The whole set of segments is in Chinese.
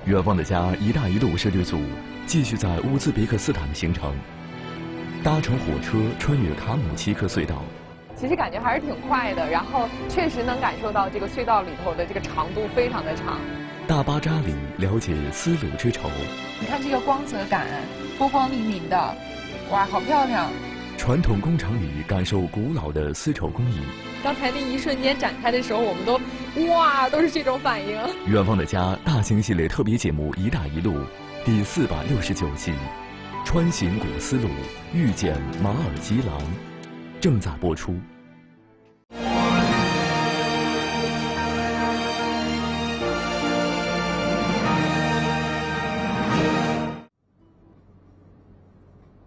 远方的家“一带一路”摄制组继续在乌兹别克斯坦的行程，搭乘火车穿越卡姆奇克隧道。其实感觉还是挺快的，然后确实能感受到这个隧道里头的这个长度非常的长。大巴扎里了解丝路之愁。你看这个光泽感，波光粼粼的，哇，好漂亮！传统工厂里感受古老的丝绸工艺。刚才那一瞬间展开的时候，我们都都是这种反应。远方的家大型系列特别节目“一带一路”第469期，穿行古丝路，遇见马尔基兰，正在播出。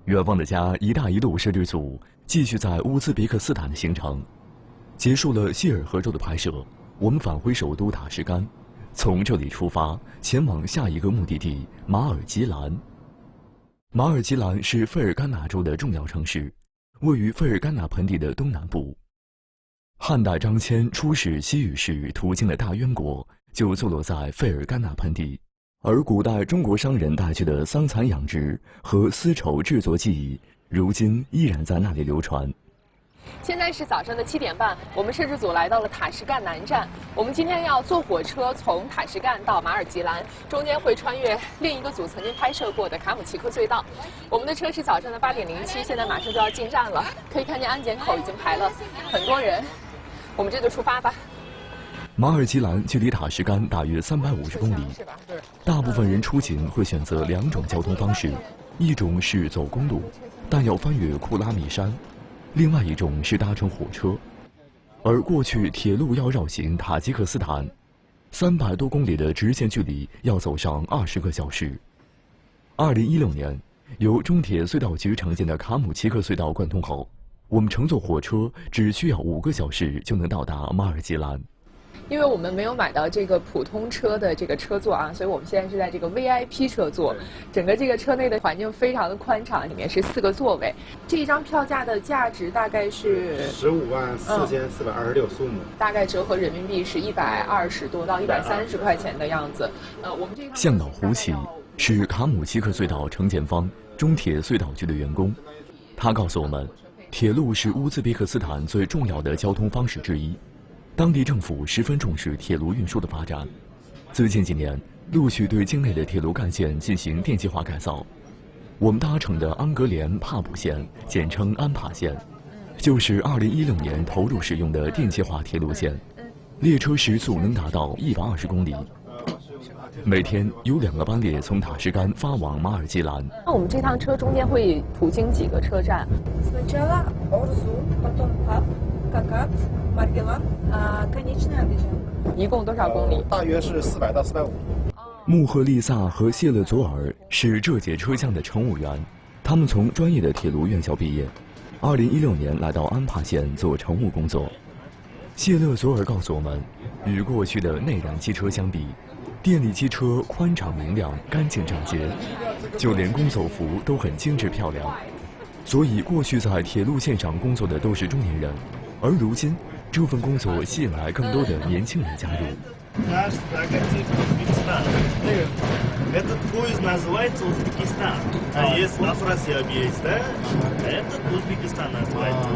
远方的家“一带一路”摄制组继续在乌兹别克斯坦的行程。结束了希尔河州的拍摄，我们返回首都塔什干，从这里出发，前往下一个目的地马尔基兰。马尔基兰是费尔干纳州的重要城市，位于费尔干纳盆地的东南部。汉代张骞出使西域时途经的大渊国就坐落在费尔干纳盆地，而古代中国商人带去的桑蚕养殖和丝绸制作技艺，如今依然在那里流传。现在是早上的7点半，我们摄制组来到了塔什干南站。我们今天要坐火车从塔什干到马尔基兰，中间会穿越另一个组曾经拍摄过的卡姆奇克隧道。我们的车是早上的8点07，现在马上就要进站了。可以看见安检口已经排了很多人，我们这就出发吧。马尔基兰距离塔什干大约350公里，大部分人出行会选择2种交通方式，一种是走公路，但要翻越库拉米山。另外一种是搭乘火车，而过去铁路要绕行塔吉克斯坦，300多公里的直线距离要走上20个小时。2016年，由中铁隧道局承建的卡姆奇克隧道贯通后，我们乘坐火车只需要5个小时就能到达马尔基兰。因为我们没有买到这个普通车的这个车座啊，所以我们现在是在这个 VIP 车座。整个这个车内的环境非常的宽敞，里面是4个座位。这一张票价的价值大概是15.4426苏姆，大概折合人民币是120多到130块钱的样子。我们这个向导胡奇是卡姆奇克隧道承建方中铁隧道局的员工，他告诉我们，铁路是乌兹别克斯坦最重要的交通方式之一。当地政府十分重视铁路运输的发展，最近几年陆续对境内的铁路干线进行电气化改造。我们搭乘的安格连帕普线，简称安帕线，就是2016年投入使用的电气化铁路线，列车时速能达到120公里。每天有2个班列从塔什干发往马尔基兰。那我们这趟车中间会途经几个车站？一共多少公里？大约是400到450。穆赫利萨和谢勒佐尔是这节车厢的乘务员，他们从专业的铁路院校毕业，2016年来到安帕县做乘务工作。谢勒佐尔告诉我们，与过去的内燃机车相比，电力机车宽敞明亮、干净整洁，就连工作服都很精致漂亮。所以过去在铁路线上工作的都是中年人，而如今这份工作吸引来更多的年轻人加入。Этот поезд называется Узбекистан. А если на Франции объезд, да? Этот Узбекистан называется.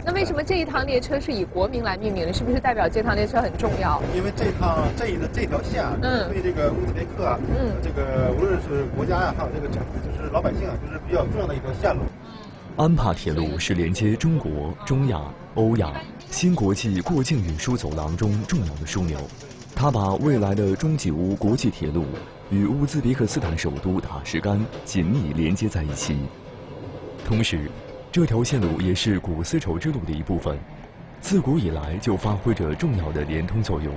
那为什么这一趟列车是以国名来命名的？是不是代表这趟列车很重要？因为这条线啊，对这个乌兹别克啊，这个无论是国家呀，还有这个就是老百姓啊，就是比较重要的一条线路。安帕铁路是连接中国、中亚、欧亚新国际过境运输走廊中重要的枢纽，它把未来的中吉乌国际铁路与乌兹别克斯坦首都塔什干紧密连接在一起。同时，这条线路也是古丝绸之路的一部分，自古以来就发挥着重要的连通作用。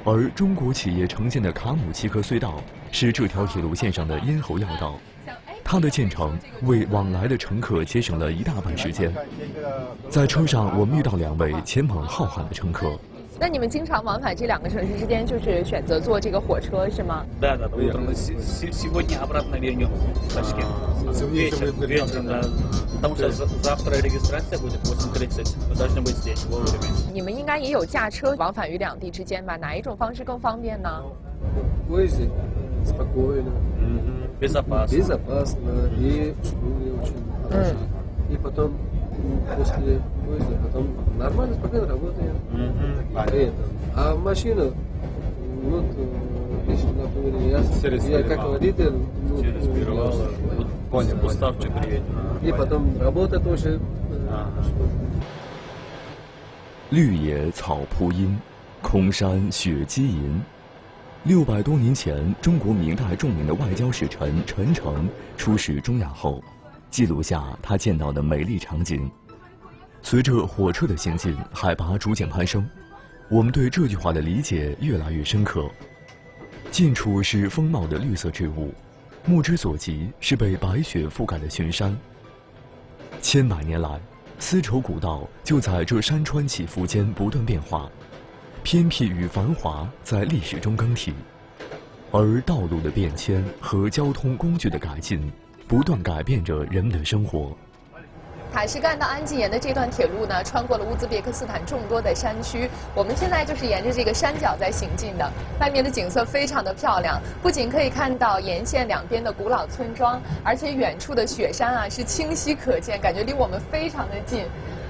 而中国企业承建的卡姆奇克隧道是这条铁路线上的咽喉要道，它的建成为往来的乘客节省了一大半时间。在车上，我们遇到2位前往浩瀚的乘客。那你们经常往返这2个城市之间，就是选择坐这个火车是吗？ Да, сегодня обратно вернемся в Ташкент. Вечером, да. Потому что завтра регистрация будет 8:30. Мы должны быть здесь вовремя. 你们应该也有驾车往返于2地之间吧？哪一种方式更方便呢？ поезде спокойно, безопасно и условия очень хорошие. И потом после поезда потом нормально, спокойно работаем. А машина, вот, если, например, я как водитель, уставчик приедет. И потом работа тоже. 绿野草铺阴，空山雪积银。600多年前，中国明代著名的外交使臣陈诚出使中亚后，记录下他见到的美丽场景。随着火车的行进，海拔逐渐攀升，我们对这句话的理解越来越深刻。近处是丰茂的绿色植物，目之所及是被白雪覆盖的群山。千百年来，丝绸古道就在这山川起伏间不断变化，偏僻与繁华在历史中更替，而道路的变迁和交通工具的改进，不断改变着人们的生活。塔什干到安吉延的这段铁路呢，穿过了乌兹别克斯坦众多的山区。我们现在就是沿着这个山脚在行进的，外面的景色非常的漂亮，不仅可以看到沿线两边的古老村庄，而且远处的雪山啊是清晰可见，感觉离我们非常的近。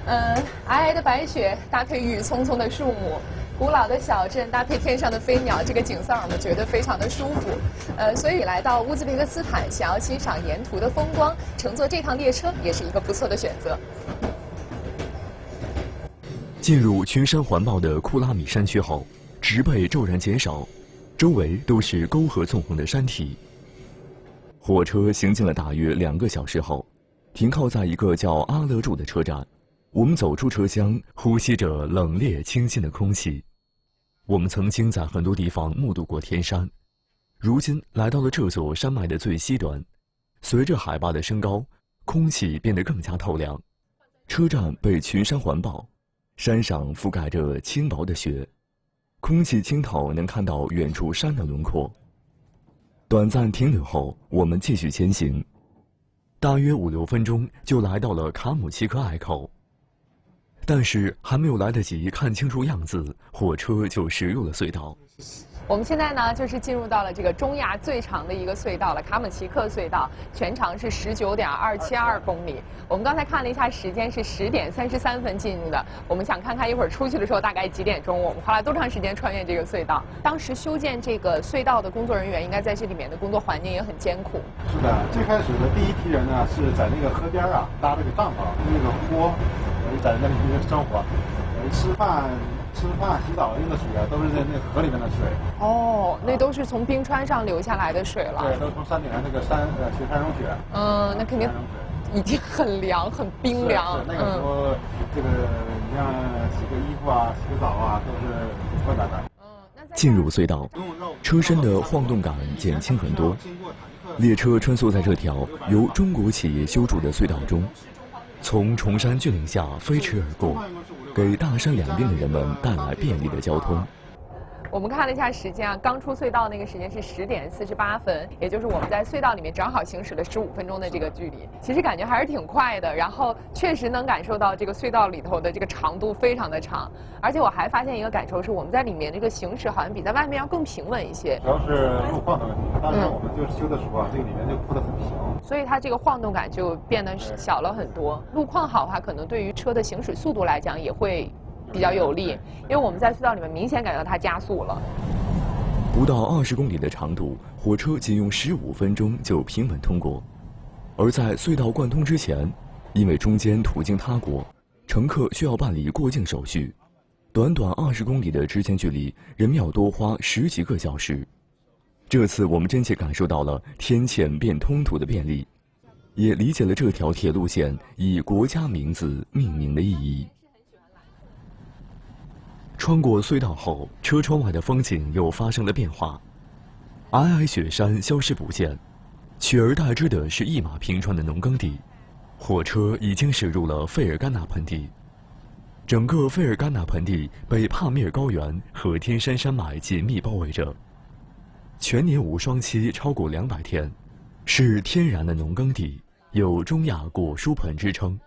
皑皑的白雪搭配郁郁葱葱的树木，古老的小镇搭配天上的飞鸟，这个景色我们觉得非常的舒服。所以来到乌兹别克斯坦，想要欣赏沿途的风光，乘坐这趟列车也是一个不错的选择。进入群山环抱的库拉米山区后，植被骤然减少，周围都是沟壑纵横的山体。火车行进了大约2个小时后，停靠在一个叫阿勒柱的车站。我们走出车厢，呼吸着冷冽清新的空气。我们曾经在很多地方目睹过天山，如今来到了这座山脉的最西端。随着海拔的升高，空气变得更加透亮。车站被群山环抱，山上覆盖着轻薄的雪，空气清透，能看到远处山的轮廓。短暂停留后，我们继续前行，大约5、6分钟就来到了卡姆奇科隘口。但是还没有来得及看清楚样子，火车就驶入了隧道。我们现在呢，就是进入到了这个中亚最长的一个隧道了——卡姆奇克隧道，全长是19.272公里。我们刚才看了一下时间，是10点33分进入的。我们想看看一会儿出去的时候大概几点钟，我们花了多长时间穿越这个隧道。当时修建这个隧道的工作人员，应该在这里面的工作环境也很艰苦。是的，最开始的第一批人呢，是在那个河边啊搭这个帐篷，那个锅，在那里生活，吃饭、洗澡用的水啊，都是在那个河里面的水。哦，那都是从冰川上流下来的水了。对，都是从山顶上那个雪山融雪。那肯定已经很凉、很冰凉。是那个时候，这个你像洗个衣服啊、洗个澡啊，都是挺困难的。进入隧道，车身的晃动感减轻很多。列车穿梭在这条由中国企业修筑的隧道中，从崇山峻岭下飞驰而过，给大山两边的人们带来便利的交通。我们看了一下时间啊，刚出隧道那个时间是10点48分，也就是我们在隧道里面正好行驶了15分钟的这个距离。其实感觉还是挺快的，然后确实能感受到这个隧道里头的这个长度非常的长，而且我还发现一个感受是，我们在里面这个行驶好像比在外面要更平稳一些。主要是路况的问题，当时我们就是修的时候啊，这个里面就铺得很平，所以它这个晃动感就变得小了很多。路况好的话，可能对于车的行驶速度来讲也会比较有利，因为我们在隧道里面明显感到它加速了。不到20公里的长度，火车仅用15分钟就平稳通过。而在隧道贯通之前，因为中间途经他国，乘客需要办理过境手续，短短20公里的之间距离，人们要多花10几个小时。这次我们真切感受到了天堑变通途的便利，也理解了这条铁路线以国家名字命名的意义。穿过隧道后，车窗外的风景又发生了变化，皑皑雪山消失不见，取而代之的是一马平川的农耕地。火车已经驶入了费尔干纳盆地，整个费尔干纳盆地被帕米尔高原和天山山脉紧密包围着，全年无霜期超过200天，是天然的农耕地，有中亚果蔬盆之称。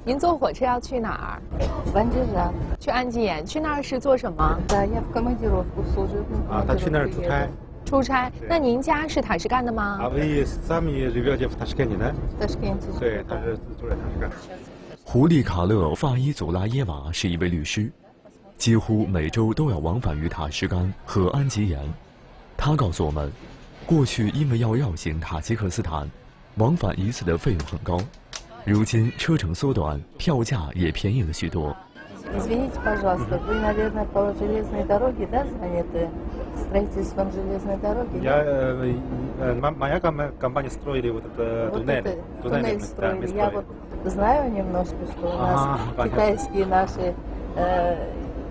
您坐火车要去哪儿？去安吉延，去那儿是做什么？他去那儿出差。出差。那您家是塔什干的吗？ вы сами живете в Ташкенте, да? 对，他是住在塔什干。胡利卡勒·法伊祖拉耶娃是一位律师，几乎每周都要往返于塔什干和安吉延。他告诉我们，过去因为要绕行塔吉克斯坦，往返一次的费用很高，如今车程缩短，票价也便宜了许多。 Извините, пожалуйста, вы, наверное, по железной дороге, да, заняты строительством железной дороги? Моя компания строили вот это туннель строили. Я вот знаю немножко, что у нас китайские наши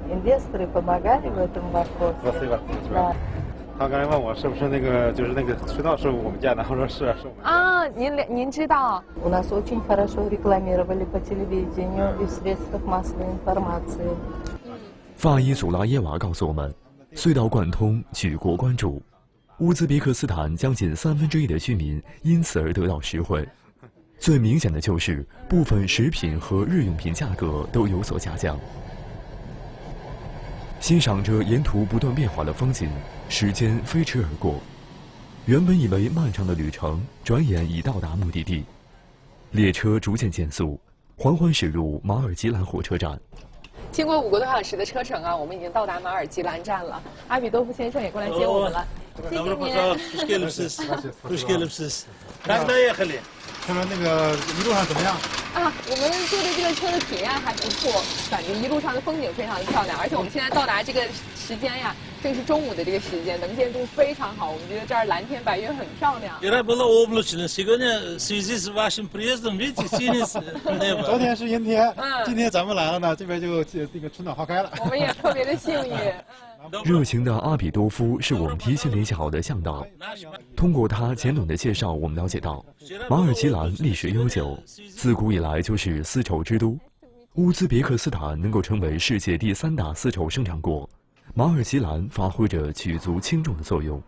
инвесторы помогали в этом вопросе. Да. 他刚才问我是不是那个隧道是我们建的，我说是我们。啊，您知道？ У нас очень хорошо рекламировали по телевидению и в средствах массовой информации. 法伊祖拉耶娃告诉我们，隧道贯通，举国关注。乌兹别克斯坦将近1/3的居民因此而得到实惠。最明显的就是部分食品和日用品价格都有所下降。欣赏着沿途不断变化的风景，时间飞驰而过。原本以为漫长的旅程，转眼已到达目的地。列车逐渐减速，缓缓驶入马尔基兰火车站。经过5个多小时的车程啊，我们已经到达马尔基兰站了。阿比多夫先生也过来接我们了，谢谢您。看看那个一路上怎么样？啊，我们坐的这个车的体验还不错，感觉一路上的风景非常的漂亮，而且我们现在到达这个时间呀，正是中午的这个时间，能见度非常好，我们觉得这儿蓝天白云很漂亮。昨天是阴天，今天咱们来了呢，这边就这个春暖花开了。我们也特别的幸运。热情的阿比多夫是我们提前联系好的向导。通过他简短的介绍，我们了解到，马尔基兰历史悠久，自古以来就是丝绸之都。乌兹别克斯坦能够成为世界第3大丝绸生产国，马尔基兰发挥着举足轻重的作用。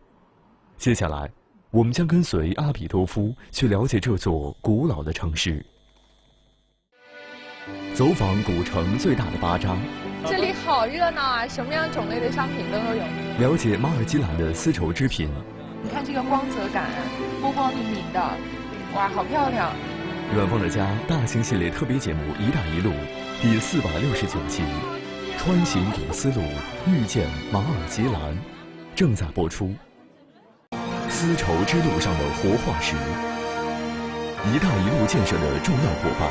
接下来，我们将跟随阿比多夫去了解这座古老的城市。走访古城最大的巴扎，这里好热闹啊！什么样种类的商品都有。了解马尔基兰的丝绸织品。你看这个光泽感，波光粼粼的，哇，好漂亮！远方的家大型系列特别节目《一带一路》第469期，穿行古丝路，遇见马尔基兰，正在播出。丝绸之路上的活化石，一带一路建设的重要伙伴。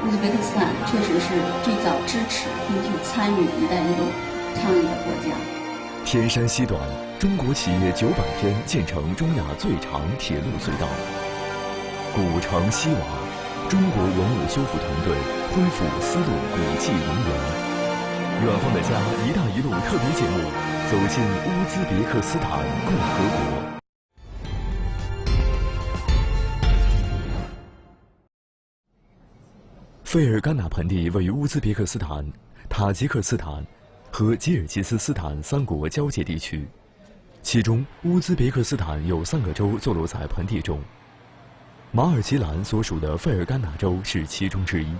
乌兹别克斯坦确实是最早支持并且参与“一带一路”倡议的国家。天山西短，中国企业900天建成中亚最长铁路隧道。古城西瓦，中国文物修复团队恢复丝路古迹陵园。远方的家“一带一路”特别节目，走进乌兹别克斯坦共和国。费尔干纳盆地位于乌兹别克斯坦、塔吉克斯坦和吉尔吉斯斯坦3国交界地区，其中乌兹别克斯坦有3个州坐落在盆地中，马尔基兰所属的费尔干纳州是其中之一。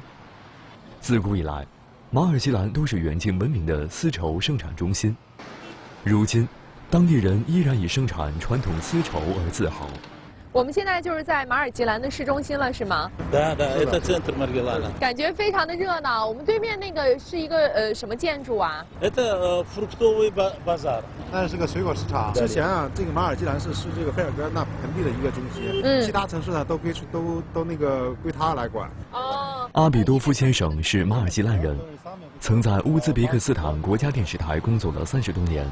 自古以来，马尔基兰都是远近闻名的丝绸生产中心，如今，当地人依然以生产传统丝绸而自豪。我们现在就是在马尔基兰的市中心了，是吗？感觉非常的热闹。我们对面那个是一个什么建筑啊？那是个水果市场。之前啊，这个马尔基兰是这个费尔干纳盆地的一个中心，其他城市呢都归他来管。哦。阿比多夫先生是马尔基兰人，曾在乌兹别克斯坦国家电视台工作了30多年。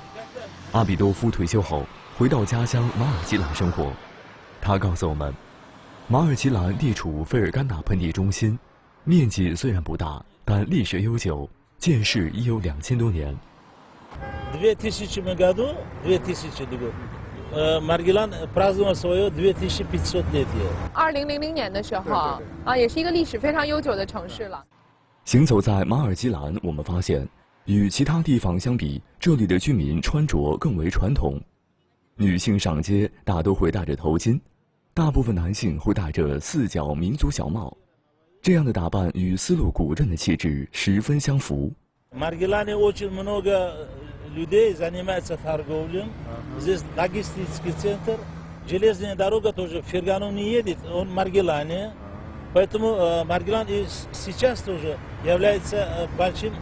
阿比多夫退休后回到家乡马尔基兰生活。他告诉我们，马尔基兰地处费尔干纳盆地中心，面积虽然不大，但历史悠久，建市已有2000多年。2000年的时候啊，也是一个历史非常悠久的城市了。行走在马尔基兰，我们发现，与其他地方相比，这里的居民穿着更为传统。女性上街大都会戴着头巾，大部分男性会戴着4角民族小帽，这样的打扮与丝路古镇的气质十分相符。людей занимается торговлей. Здесь логистический центр. Железная дорога тоже в Фергану не едет, он Маргелане. Поэтому Маргелан сейчас тоже является большим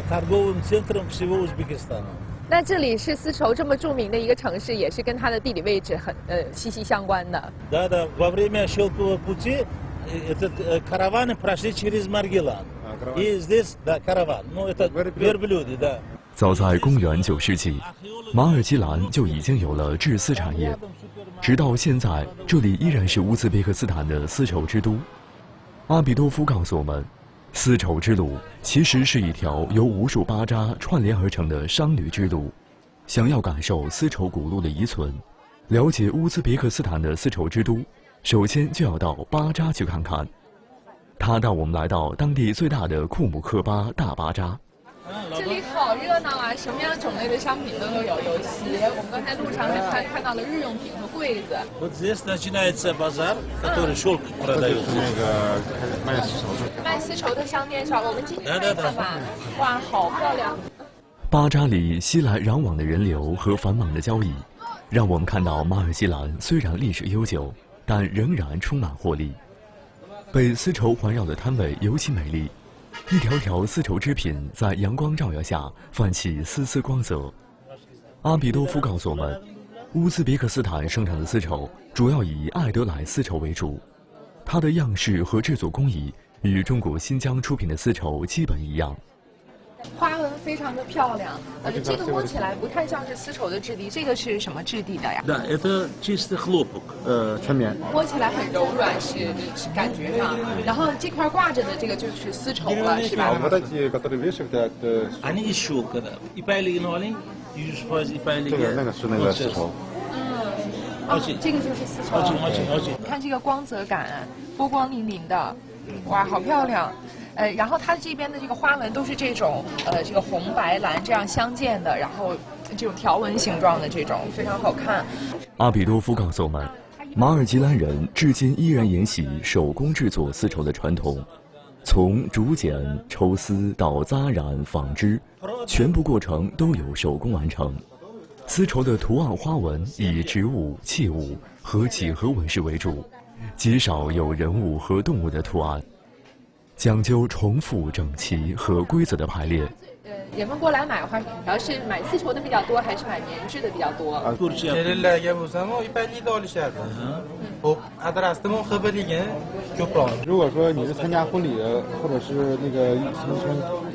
торговым центром всего Узбекистана. 那这里是丝绸这么著名的一个城市，也是跟它的地理位置很息息相关的。Да, во время шелкового пути этот караваны прошли через Маргелан. И здесь, да, караван. Ну, это верблюды, да. 早在公元9世纪，马尔基兰就已经有了制丝产业，直到现在，这里依然是乌兹别克斯坦的丝绸之都。阿比多夫告诉我们，丝绸之路其实是一条由无数巴扎串联而成的商旅之路。想要感受丝绸古路的遗存，了解乌兹别克斯坦的丝绸之都，首先就要到巴扎去看看。他带我们来到当地最大的库姆克巴大巴扎。这里好热闹啊！什么样种类的商品都有，有鞋，我们刚才路上还看到了日用品和柜子。Вот здесь начинается базар, который шелк продает. 那个卖丝绸的。卖丝绸的商店上，我们进去看一看吧。哇，好漂亮！巴扎里熙来攘往的人流和繁忙的交易，让我们看到马尔基兰虽然历史悠久，但仍然充满活力。被丝绸环绕的摊位尤其美丽。一条条丝绸织品在阳光照耀下泛起丝丝光泽。阿比多夫告诉我们，乌兹别克斯坦生产的丝绸主要以艾德莱丝绸为主，它的样式和制作工艺与中国新疆出品的丝绸基本一样。花纹非常的漂亮，这个摸起来不太像是丝绸的质地，这个是什么质地的呀？ Да, это чистый хлопок. 纯棉。摸起来很柔软，是感觉上。然后这块挂着的这个就是丝绸了，是吧？ Вот эти, которые вешают, это Они из шелка, да. И пайлигнули, и и пайлиги. 这个那个是那个丝绸。哦，这个就是丝绸。你看这个光泽感，波光粼粼的，哇，好漂亮。然后它这边的这个花纹都是这种这个红白蓝这样相间的，然后这种条纹形状的这种非常好看。阿比多夫告诉我们，马尔基兰人至今依然沿袭手工制作丝绸的传统，从竹剪、抽丝到扎染、纺织，全部过程都由手工完成。丝绸的图案花纹以植物、器物和几何纹饰为主，极少有人物和动物的图案。讲究重复、整齐和规则的排列。人们过来买的话，主要是买丝绸的比较多，还是买棉质的比较多？如果说你是参加婚礼或者是那个什么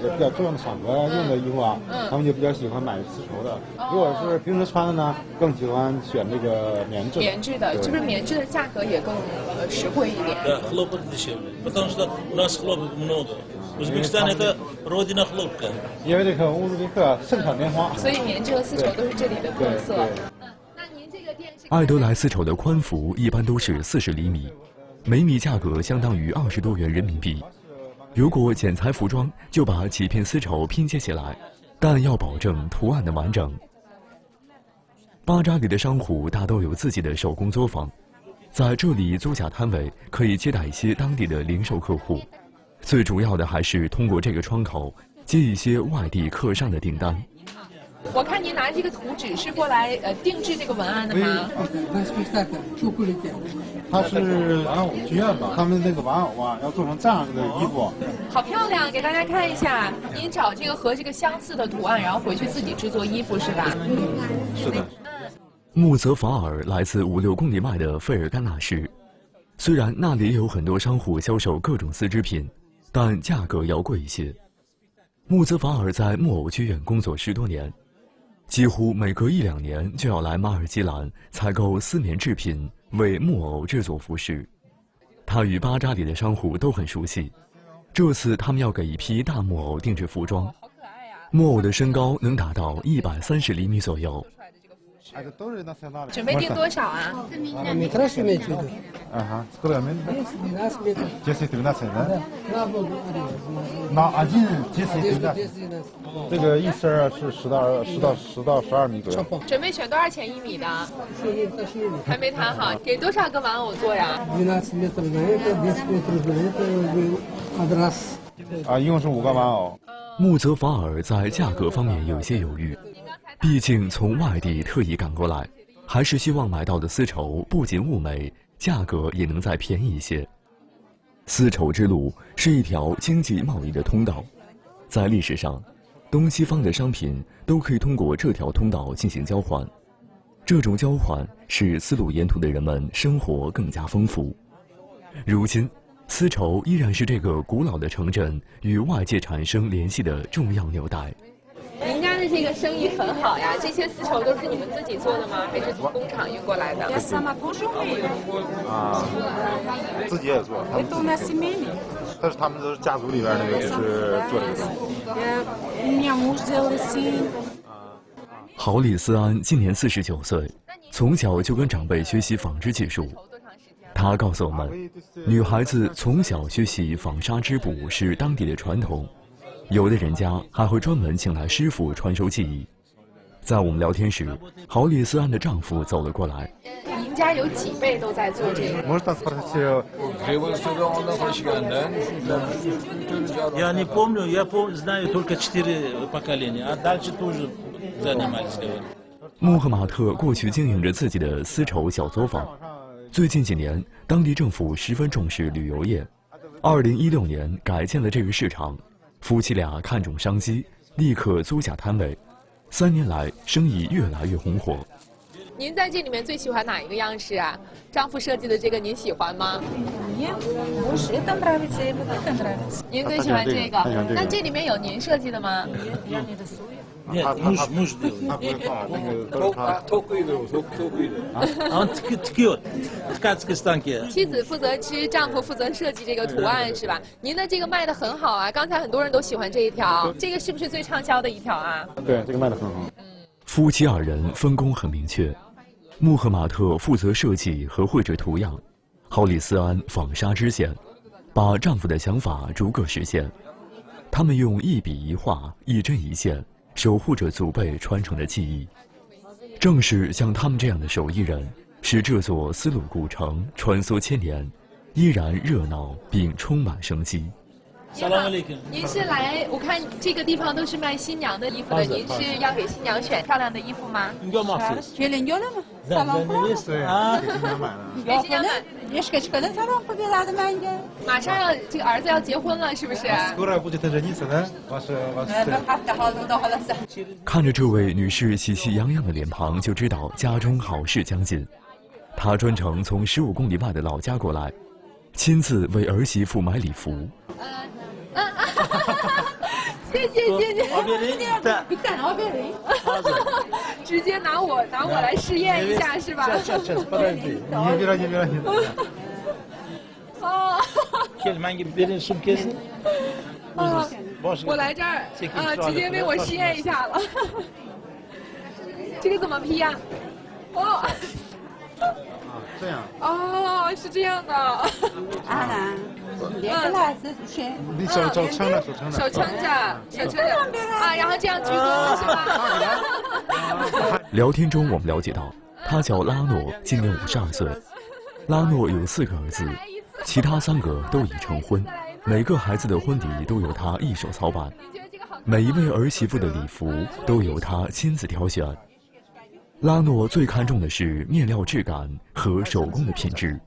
比较重要的场合用的衣服啊，他们就比较喜欢买丝绸的。如果是平时穿的呢，更喜欢选这个棉质。棉质的，是不是棉质的价格也更实惠一点？ Да, хлопок дешевле. Потому что у нас хлопок много. Узбекистан это родина хлопка. 因为这个乌兹别克盛产棉花，所以棉质和丝绸都是这里的特色。那您这个店是？艾德莱丝绸的宽幅一般都是40厘米，每米价格相当于20多元人民币。如果剪裁服装，就把几片丝绸拼接起来，但要保证图案的完整。巴扎里的商户大都有自己的手工作坊，在这里租下摊位，可以接待一些当地的零售客户。最主要的还是通过这个窗口接一些外地客商的订单。我看您拿这个图纸是过来定制这个文案的吗？它是玩偶剧院吧？他们那个玩偶啊，要做成这样的衣服。好漂亮，给大家看一下。您找这个和这个相似的图案，然后回去自己制作衣服是吧？是的。穆泽法尔来自5、6公里外的费尔干纳市，虽然那里也有很多商户销售各种丝织品，但价格要贵一些。穆泽法尔在木偶剧院工作10多年，几乎每隔1、2年就要来马尔基兰采购丝棉制品，为木偶制作服饰。他与巴扎里的商户都很熟悉，这次他们要给一批大木偶定制服装，木偶的身高能达到130厘米左右。准备定多少啊？Ага, сколько метров? 10-13, да? На 10-13. 这个一身是10到12米左右。准备选多少钱1米的？还没谈好，给多少个玩偶做呀？啊，一共是5个玩偶。穆泽法尔在价格方面有些犹豫，毕竟从外地特意赶过来，还是希望买到的丝绸不仅物美，价格也能再便宜一些。丝绸之路是一条经济贸易的通道，在历史上，东西方的商品都可以通过这条通道进行交换。这种交换使丝路沿途的人们生活更加丰富。如今，丝绸依然是这个古老的城镇与外界产生联系的重要纽带。您家的这个生意很好呀，这些丝绸都是你们自己做的吗？还是从工厂运过来的？啊，自己也做，他们自己做。但是他们都是家族里边那个，就是做这个东西。郝里斯安今年49岁，从小就跟长辈学习纺织技术。他告诉我们，女孩子从小学习纺纱织布是当地的传统。有的人家还会专门请来师傅传授技艺。在我们聊天时，郝里斯安的丈夫走了过来。您家有几辈都在做这个？ Я не помню, я знаю только 4 поколения, а дальше тоже занимались, говорят. 穆赫马特过去经营着自己的丝绸小作坊，最近几年，当地政府十分重视旅游业。2016年改建了这个市场。夫妻俩看中商机，立刻租下摊位。3年来，生意越来越红火。您在这里面最喜欢哪一个样式啊？丈夫设计的这个您喜欢吗？您最喜欢这个？那这里面有您设计的吗？ Нет, муж делает. Он ткет, ткацкие станки. 妻子负责织，丈夫负责设计这个图案是吧？您的这个卖的很好啊，刚才很多人都喜欢这一条，这个是不是最畅销的一条啊？对，这个卖的很好。夫妻2人分工很明确，穆赫马特负责设计和绘制图样，郝里斯安纺纱织线，把丈夫的想法逐个实现。他们用一笔一画、一针一线。 守护着祖辈传承的技艺，正是像他们这样的手艺人，使这座丝路古城穿梭千年，依然热闹并充满生机。您是来？我看这个地方都是卖新娘的衣服的，您是要给新娘选漂亮的衣服吗？给新娘买。马上要这个儿子要结婚了，是不是？看着这位女士喜气洋洋的脸庞，就知道家中好事将近。她专程从15公里外的老家过来，亲自为儿媳妇买礼服。谢谢。直接拿我来试验一下是吧？哦。我来这儿啊，直接为我试验一下了。这个怎么披呀？哦。这样。哦，是这样的。啊。你手撑着啊，然后这样鞠躬是吧？聊天中我们了解到，他叫拉诺，今年52岁。拉诺有4个儿子，其他3个都已成婚，每个孩子的婚礼都由他一手操办，每一位儿媳妇的礼服都由他亲自挑选。拉诺最看重的是面料质感和手工的品质。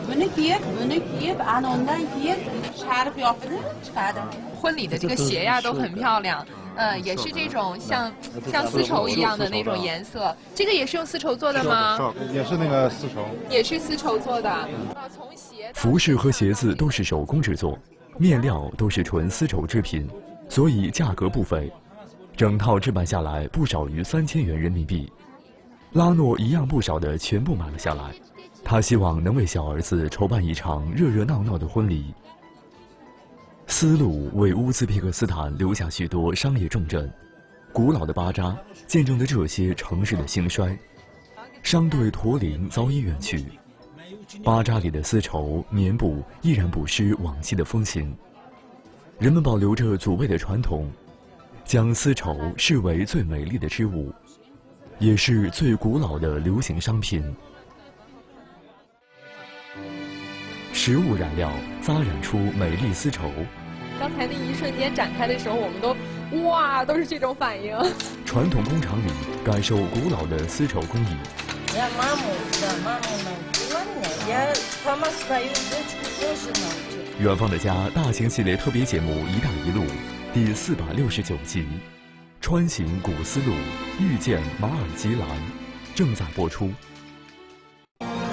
婚礼的这个鞋呀都很漂亮，也是这种像丝绸一样的那种颜色。这个也是用丝绸做的吗？也是那个丝绸。也是丝绸做的。从鞋。服饰和鞋子都是手工制作，面料都是纯丝绸制品，所以价格不菲。整套置办下来不少于3000元人民币。拉诺一样不少的全部买了下来。他希望能为小儿子筹办一场热热闹闹的婚礼。丝路为乌兹别克斯坦留下许多商业重镇，古老的巴扎见证了这些城市的兴衰。商队驼铃早已远去，巴扎里的丝绸、棉布依然不失往昔的风情。人们保留着祖辈的传统，将丝绸视为最美丽的织物，也是最古老的流行商品。食物染料扎染出美丽丝绸。刚才那一瞬间展开的时候，我们都哇，都是这种反应。传统工厂里感受古老的丝绸工艺。远方的家大型系列特别节目《一带一路》第469集，穿行古丝路，遇见马尔基兰，正在播出。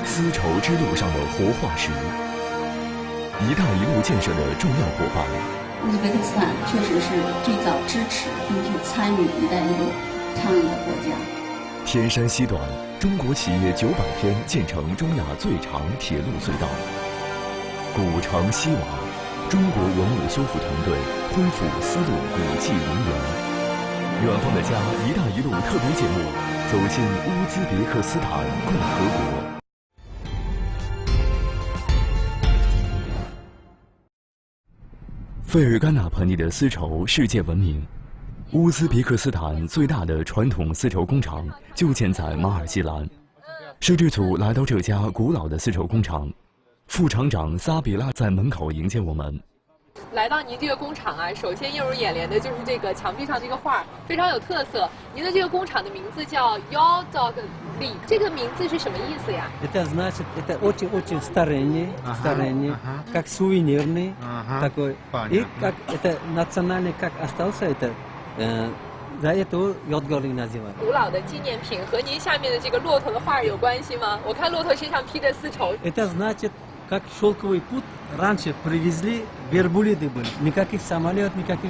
丝绸之路上的活化石，一带一路建设的重要伙伴。乌兹别克斯坦确实是最早支持并且参与“一带一路”倡议的国家。天山西段，中国企业900天建成中亚最长铁路隧道。古城西瓦，中国文物修复团队恢复丝路古迹陵园。远方的家，一带一路特别节目，走进乌兹别克斯坦共和国。费尔干纳盆地的丝绸世界闻名，乌兹别克斯坦最大的传统丝绸工厂就建在马尔基兰。摄制组来到这家古老的丝绸工厂，副厂长萨比拉在门口迎接我们。来到您这个工厂啊，首先映入眼帘的就是这个墙壁上这个画，非常有特色。您的这个工厂的名字叫 Yodog Li， 这个名字是什么意思呀？ Это значит, это очень старинный, как сувенирный такой. И как это национальный, как остался это, за это Yodgoli называют. 古老的纪念品和您下面的这个骆驼的画有关系吗？我看骆驼身上披着丝绸。 Это значит, как шелковый путь раньше привезли, верблюды были. Никаких самолетов, никаких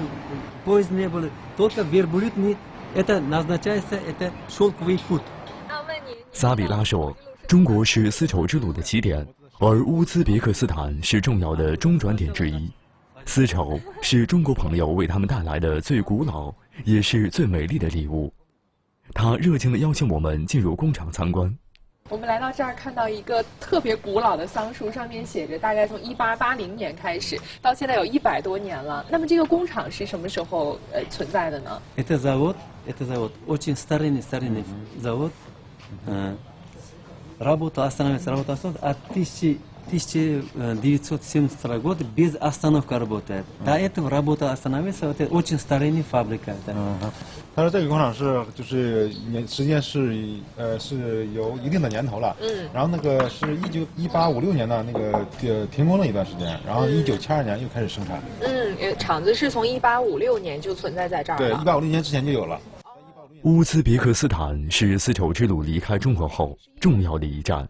поезд не было. Только верблюдный, это назначается, это шелковый путь. 萨比拉说，中国是丝绸之路的起点，而乌兹别克斯坦是重要的中转点之一。丝绸是中国朋友为他们带来的最古老，也是最美丽的礼物。他热情地邀请我们进入工厂参观。我们来到这儿，看到一个特别古老的桑树，上面写着大概从1880年开始，到现在有100多年了。那么这个工厂是什么时候存在的呢？ Это завод, очень старинный завод. Работа остановилась, от 1972 года без остановки работает. До этого работа остановилась, это очень старинная фабрика. 他说这个工厂就是时间是有一定的年头了，然后那个是1856年的那个停工了一段时间，然后1972年又开始生产。厂子是从1856年就存在这儿了。对，1856年之前就有了。乌兹别克斯坦是丝绸之路离开中国后重要的一站。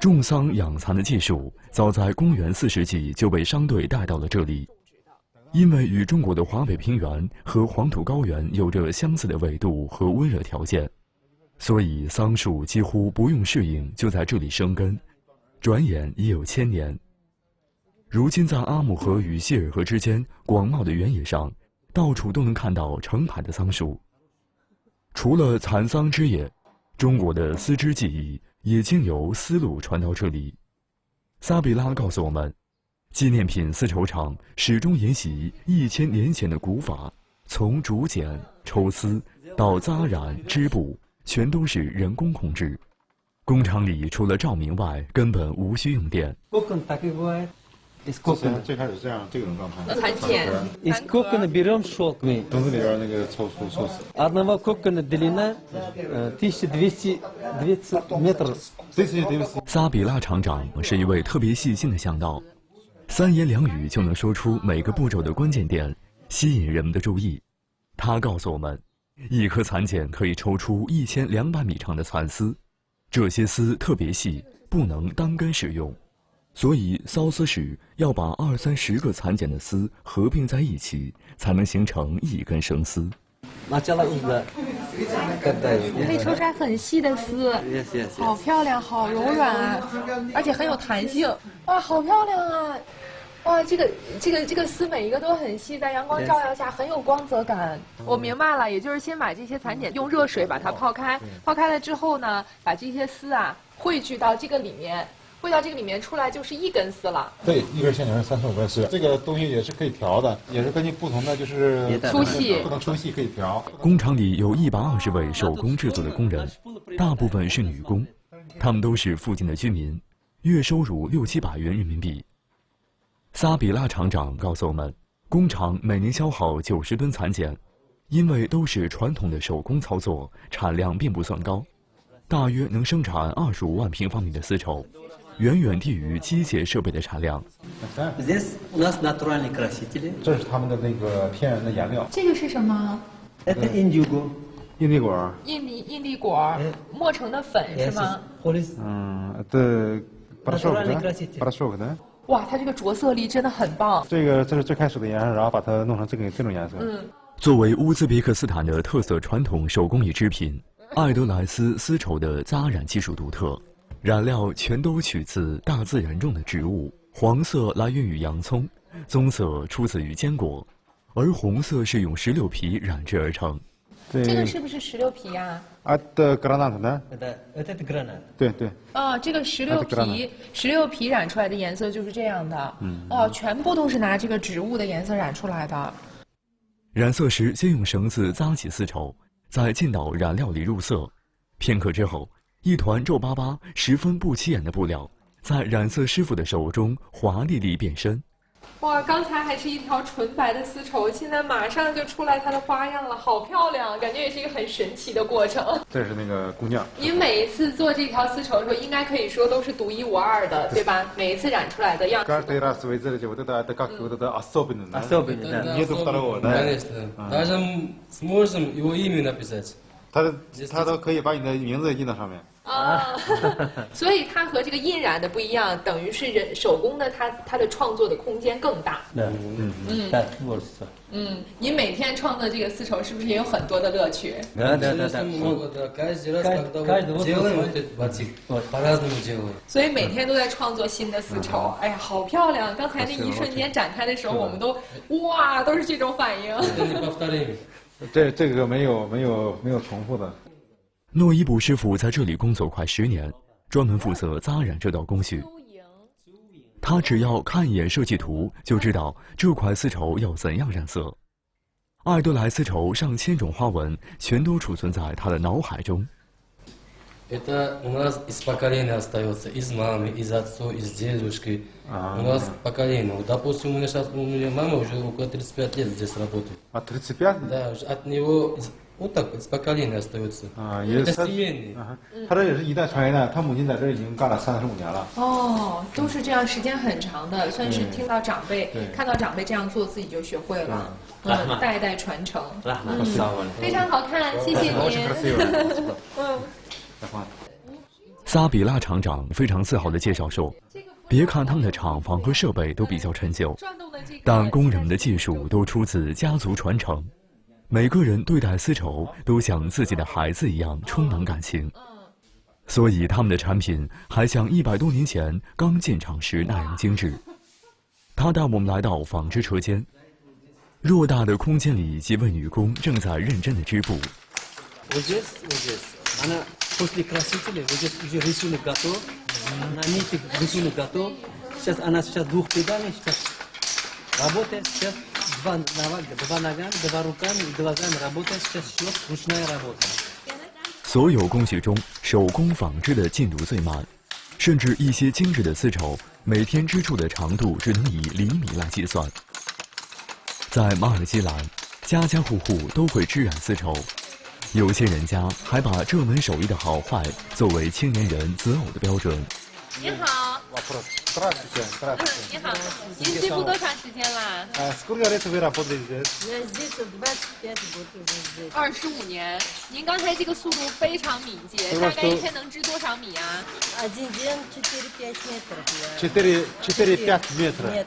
种桑养蚕的技术早在公元4世纪就被商队带到了这里。因为与中国的华北平原和黄土高原有着相似的纬度和温热条件，所以桑树几乎不用适应就在这里生根，转眼已有1000年。如今在阿姆河与谢尔河之间广袤的原野上，到处都能看到成排的桑树。除了蚕桑之野，中国的丝织技艺也经由丝路传到这里。萨比拉告诉我们，纪念品丝绸厂始终沿袭1000年前的古法，从竹剪、抽丝到扎染、织布，全都是人工控制。工厂里除了照明外，根本无需用电。最开始这种状态。蚕茧。Из кокона берем шелк. 笼子里边那个抽丝。Одного кокона длина 1200 метров. 萨比拉厂长是一位特别细心的向导，3言2语就能说出每个步骤的关键点，吸引人们的注意。他告诉我们，一颗蚕茧可以抽出1200米长的蚕丝，这些丝特别细，不能单根使用。所以缫丝时要把20-30个蚕茧的丝合并在一起，才能形成一根生丝。可以抽出来很细的丝，好漂亮，好柔软啊，而且很有弹性。哇，好漂亮啊！哇，这个丝每一个都很细，在阳光照耀下很有光泽感。我明白了，也就是先把这些蚕茧用热水把它泡开，泡开了之后呢，把这些丝啊汇聚到这个里面。汇到这个里面出来就是1根丝了。对，1根线条是35根丝。这个东西也是可以调的，也是根据不同的就是粗细，不同粗细可以调。工厂里有120位手工制作的工人，大部分是女工，他们都是附近的居民，月收入600-700元人民币。萨比拉厂长告诉我们，工厂每年消耗90吨蚕茧，因为都是传统的手工操作，产量并不算高，大约能生产25万平方米的丝绸，远远低于机械设备的产量。这是他们的那个天然的颜料。这个是什么？印地果。印地果磨成的粉是吗？对，порошок的。哇，它这个着色力真的很棒。这是最开始的颜色，然后把它弄成这种颜色。作为乌兹别克斯坦的特色传统手工艺制品，艾德莱斯丝绸的扎染技术独特，染料全都取自大自然中的植物，黄色来源于洋葱，棕色出自于坚果，而红色是用石榴皮染制而成。这个是不是石榴皮呀？的格拉纳特呢？对。哦，这个石榴皮染出来的颜色就是这样的。哦，全部都是拿这个植物的颜色染出来的。染色时，先用绳子扎起丝绸，再浸到染料里入色。片刻之后，一团皱巴巴、十分不起眼的布料，在染色师傅的手中华丽丽变身。哇，刚才还是一条纯白的丝绸，现在马上就出来它的花样了，好漂亮，感觉也是一个很神奇的过程。这是那个姑娘。您每一次做这条丝绸的时候，应该可以说都是独一无二的，对吧？每一次染出来的样子。他都可以把你的名字印到上面。所以它和这个印染的不一样，等于是手工的它的创作的空间更大。您每天创作这个丝绸是不是也有很多的乐趣？所以每天都在创作新的丝绸。哎呀，好漂亮！刚才那一瞬间展开的时候，我们都哇，都是这种反应。这个没有重复的。诺伊卜师傅在这里工作快10年，专门负责扎染这道工序。他只要看一眼设计图，就知道这块丝绸要怎样染色。艾德莱丝绸上千种花纹，全都储存在他的脑海中。Это у нас из поколения остается, из мамы, из отца, из дедушки. У нас поколение. Допустим, у меня сейчас, у меня мама уже около 35 лет здесь работает. 35? Да, от него вот так из поколения остается. Это семейный. 他这也是一代传一代，他母亲在这已经干了35年了。哦，都是这样，时间很长的，算是听到长辈、看到长辈这样做，自己就学会了。代代传承。非常好看，谢谢您。萨比拉厂长非常自豪地介绍说，别看他们的厂房和设备都比较陈旧，但工人们的技术都出自家族传承，每个人对待丝绸都像自己的孩子一样充满感情，所以他们的产品还像100多年前刚建厂时那样精致。他带我们来到纺织车间，偌大的空间里，几位女工正在认真地织布。После красителя уже рисунок готов, наметик рисунок готов. Сейчас она двух педалями сейчас работает, сейчас два ногами, 2 руками и глазами работает, сейчас шьет, ручная работа. 所有工序中，手工纺织的进度最慢，甚至一些精致的丝绸，每天织出的长度只能以厘米来计算。在马尔基兰，家家户户都会织染丝绸。有些人家还把这门手艺的好坏作为青年人择偶的标准。您好。你好，您织布多长时间啦？25年。您刚才这个速度非常敏捷，大概一天能织多少米啊？4-5 метра。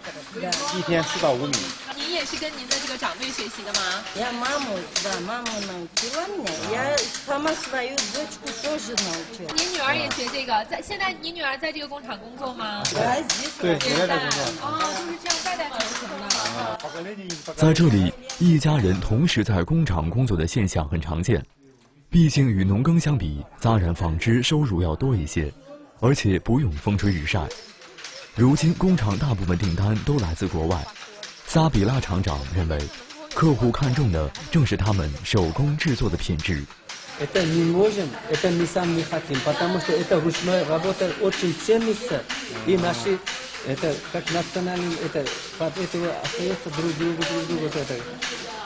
一天4到5米。您也是跟您的这个长辈学习的吗？ Я маму научила меня, я сама свою дочку тоже научила. 您女儿也学这个，现在您女儿在这个工厂工作吗？对，也在工作。就是这样代代传承的。在这里，一家人同时在工厂工作的现象很常见。毕竟与农耕相比，扎染纺织收入要多一些，而且不用风吹日晒。如今工厂大部分订单都来自国外。萨比拉厂长认为，客户看重的正是他们手工制作的品质。Это не можем, это мы сами хотим, потому что это ручная работа очень ценится, и наши это как национальный, это под этого остается друг другу, вот это,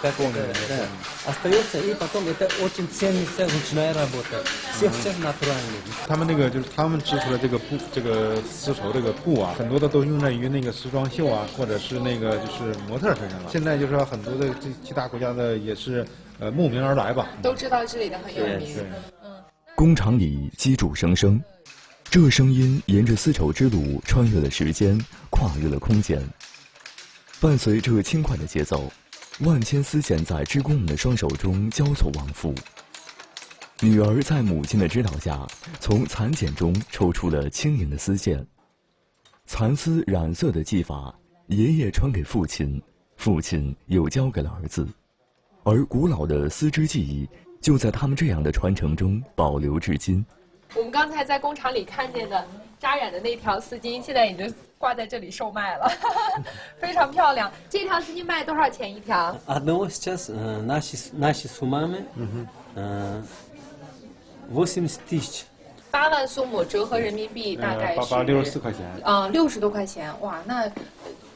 как это, да, остается, и потом это очень ценится ручная работа, все натуральный. 他们那个就是他们织出来这个布，这个丝绸这个布啊，很多的都用在于那个时装秀啊，或者是那个就是模特身上了。现在就是说很多的这其他国家的也是慕名而来吧，都知道这里的很有名。工厂里机杼声声，这声音沿着丝绸之路穿越了时间，跨越了空间。伴随着轻快的节奏，万千丝线在织工们的双手中交错往复。女儿在母亲的指导下，从蚕茧中抽出了轻盈的丝线。蚕丝染色的技法，爷爷传给父亲，父亲又交给了儿子。而古老的丝织技艺，就在他们这样的传承中保留至今。我们刚才在工厂里看见的扎染的那条丝巾，现在已经挂在这里售卖了，非常漂亮。这条丝巾卖多少钱一条Одного сейчас наши суммы 80 тысяч. ？8万苏姆折合人民币大概是864块钱。60多块钱，哇，那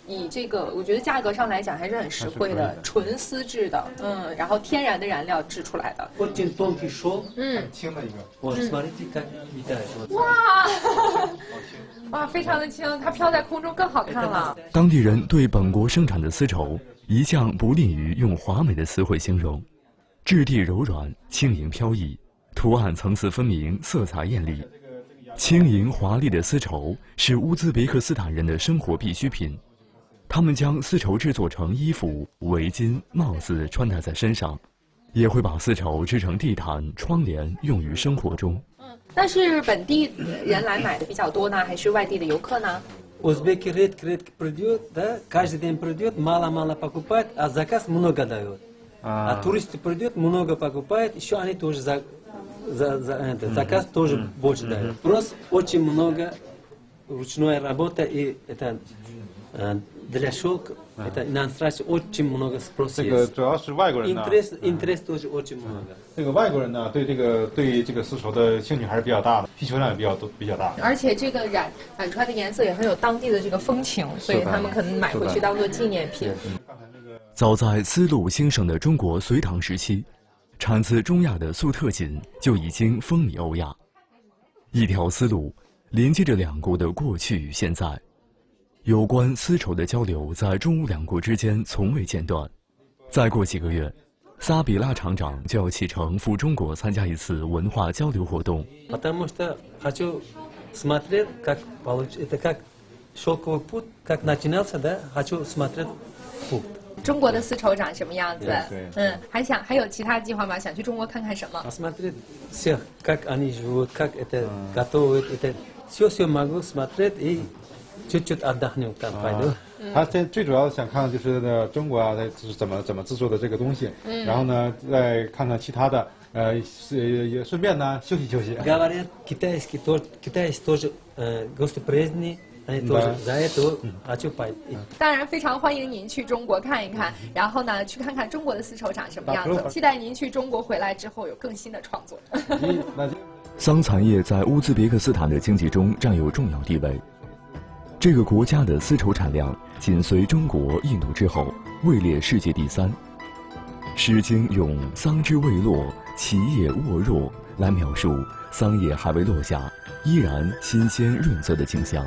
以这个我觉得价格上来讲还是很实惠的，纯丝制的，然后天然的燃料制出来的。Очень тонкий шелк. 很轻的一个。Вот смотрите, как летает. 哇，哇，非常的轻，它飘在空中更好看了。当地人对本国生产的丝绸一向不吝于用华美的词汇形容，质地柔软，轻盈飘逸，图案层次分明，色彩艳丽。轻盈华丽的丝绸是乌兹别克斯坦人的生活必需品。他们将丝绸制作成衣服、围巾、帽子穿戴在身上，也会把丝绸织成地毯、窗帘，用于生活中。那是本地人来买的比较多呢，还是外地的游客呢？ Узбеки редко придет, да, каждый день придет, мало-мало покупает, а заказ много дает. А туристы придет, много покупает, еще они тоже заказ тоже больше дают. Просто очень много ручной работы, и это для шелка, это иностранцы очень много спроса. 这个主要是外国人呢。Интерес тоже очень много. 这个外国人呢，对这个丝绸的兴趣还是比较大的，需求量也比较大。而且这个染出来的颜色也很有当地的这个风情，所以他们可能买回去当做纪念品。早在丝路兴盛的中国隋唐时期，产自中亚的素特锦就已经风靡欧亚。一条丝路连接着两国的过去与现在。有关丝绸的交流在中乌两国之间从未间断。再过几个月，萨比拉厂长就要启程赴中国参加一次文化交流活动。Потому что хочу смотреть, как это как шелковый путь, как начинался, да? Хочу смотреть путь. 中国的丝绸长什么样子？对还有其他计划吗？想去中国看看什么？ Посмотреть всех, как они живут, как это готовят, это все могу смотреть и чуть-чуть отдохнем там пойду. 他最主要的想看的就是中国啊，它是怎么制作的这个东西，然后呢再看看其他的，也顺便呢休息休息。Говорят, китайский тоже гостеприимный, они тоже за это хочу пойти. 当然，非常欢迎您去中国看一看，然后呢，去看看中国的丝绸长什么样子。期待您去中国回来之后有更新的创作。桑蚕业在乌兹别克斯坦的经济中占有重要地位。这个国家的丝绸产量紧随中国、印度之后，位列世界第3。《诗经》用“桑之未落，其叶沃若”来描述桑叶还未落下，依然新鲜润泽的景象。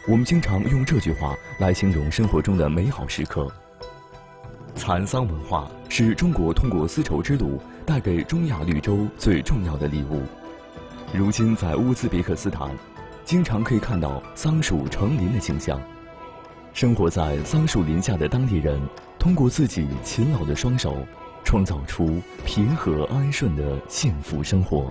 我们经常用这句话来形容生活中的美好时刻。蚕桑文化是中国通过丝绸之路带给中亚绿洲最重要的礼物。如今在乌兹别克斯坦，经常可以看到桑树成林的景象。生活在桑树林下的当地人，通过自己勤劳的双手，创造出平和安顺的幸福生活。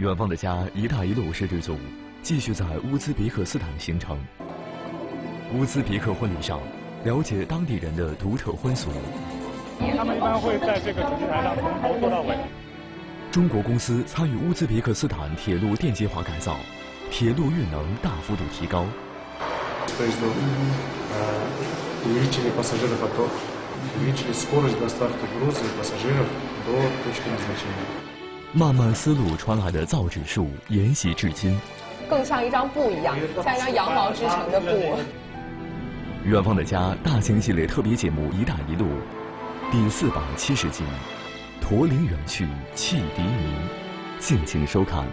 远方的家“一带一路”摄制组继续在乌兹别克斯坦行程。乌兹别克婚礼上，了解当地人的独特婚俗。他们一般会在这个主席台上从头做到尾。中国公司参与乌兹别克斯坦铁路电气化改造，铁路运能大幅度提高。увеличили пассажиров поток, увеличили скорость доставки груза и пассажиров до точки назначения. 漫漫丝路传来的造纸术沿袭至今，更像一张布一样，像一张羊毛织成的布。远方的家大型系列特别节目“一带一路”第470集，驼铃远去，汽笛鸣，敬请收看。